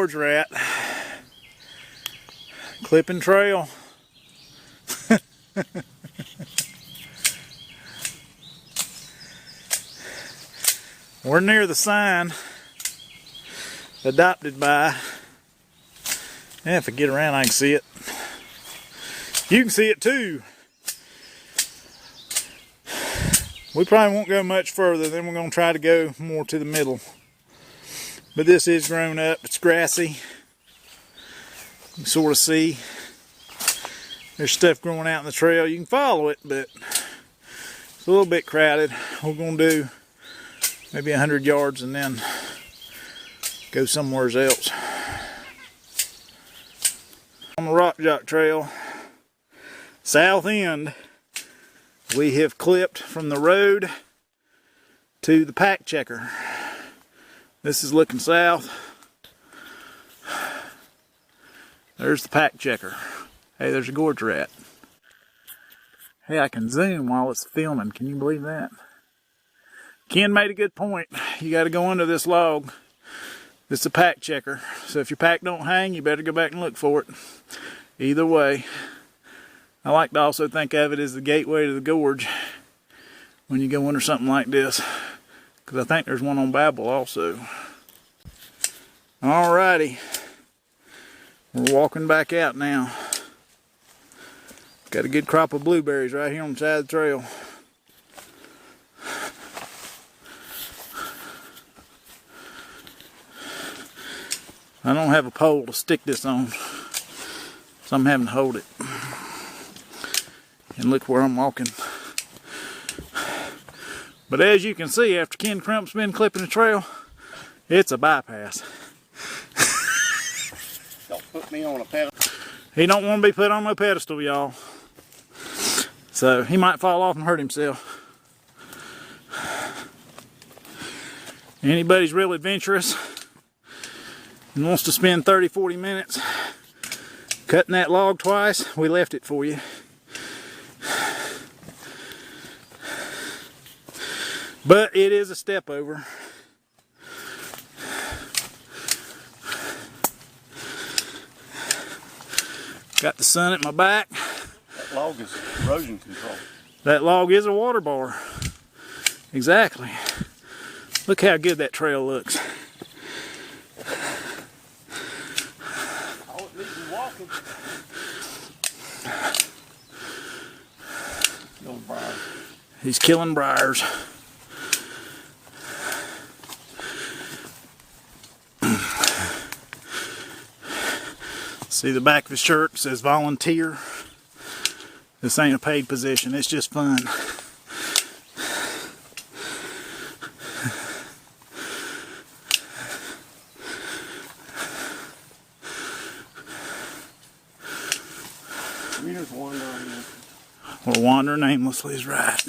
gorge rat. Clipping trail. We're near the sign adopted by. Yeah, if I get around I can see it. You can see it too. We probably won't go much further, then we're going to try to go more to the middle. But this is grown up, it's grassy. You can sort of see there's stuff growing out in the trail. You can follow it, but it's a little bit crowded. We're going to do maybe 100 yards and then go somewhere else. On the RockJock trail, south end, we have clipped from the road to the pack checker. This is looking south. There's the pack checker. Hey, there's a gorge rat. Hey, I can zoom while it's filming. Can you believe that? Ken made a good point. You got to go under this log. This is a pack checker. So if your pack don't hang, you better go back and look for it. Either way, I like to also think of it as the gateway to the gorge when you go under something like this. Because I think there's one on Babel also. Alrighty. We're walking back out now. Got a good crop of blueberries right here on the side of the trail. I don't have a pole to stick this on, so I'm having to hold it. And look where I'm walking. But as you can see, after Ken Crump's been clipping the trail, it's a bypass. Don't put me on a pedestal. He don't want to be put on no pedestal, y'all. So he might fall off and hurt himself. Anybody's real adventurous and wants to spend 30-40 minutes cutting that log twice, we left it for you. But it is a step over. Got the sun at my back. That log is erosion control. That log is a water bar. Exactly. Look how good that trail looks. All it needs is walking. Killing briars. He's killing briars. See the back of his shirt says volunteer. This ain't a paid position, it's just fun. We just wander aimlessly. Or wandering aimlessly is right.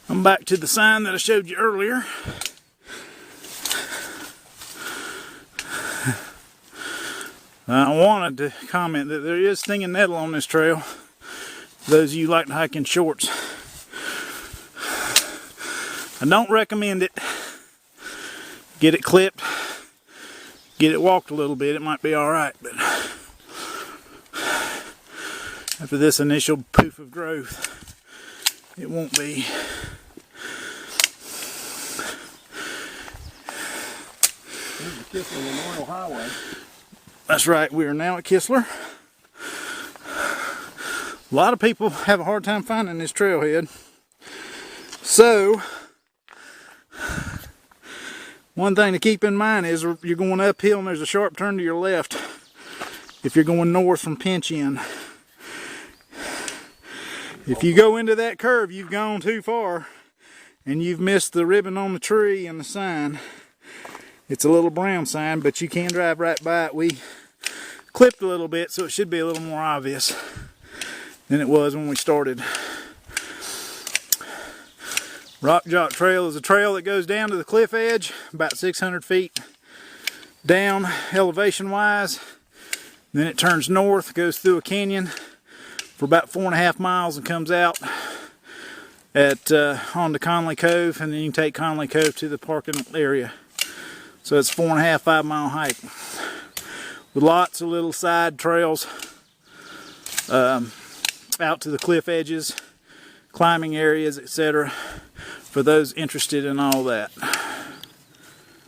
I'm back to the sign that I showed you earlier. I wanted to comment that there is stinging nettle on this trail. For those of you who like to hike in shorts. I don't recommend it. Get it clipped. Get it walked a little bit. It might be alright, but after this initial poof of growth, it won't be. Here's the Kissler Memorial Highway. That's right, we are now at Kissler. A lot of people have a hard time finding this trailhead. So, one thing to keep in mind is you're going uphill and there's a sharp turn to your left if you're going north from Pinch In. If you go into that curve, you've gone too far and you've missed the ribbon on the tree and the sign. It's a little brown sign, but you can drive right by it. We clipped a little bit, so it should be a little more obvious than it was when we started. RockJock Trail is a trail that goes down to the cliff edge, about 600 feet down elevation wise. Then it turns north, goes through a canyon for about 4.5 miles and comes out on to Conley Cove, and then you can take Conley Cove to the parking area. So it's 4.5, 5 mile hike with lots of little side trails out to the cliff edges, climbing areas, etc. for those interested in all that.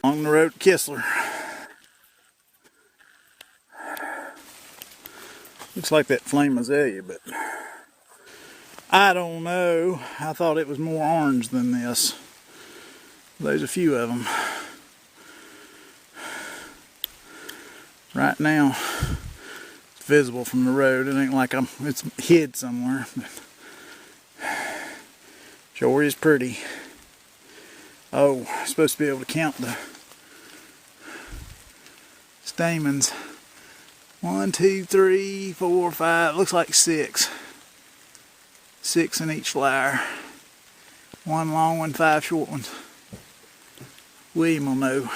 On the road to Kistler. Looks like that flame azalea, but I don't know. I thought it was more orange than this. There's a few of them. Right now, it's visible from the road. It ain't like it's hid somewhere. But sure is pretty. Oh, supposed to be able to count the stamens. 1, 2, 3, 4, 5. Looks like 6. 6 in each flower. 1 long one, 5 short ones. William will know.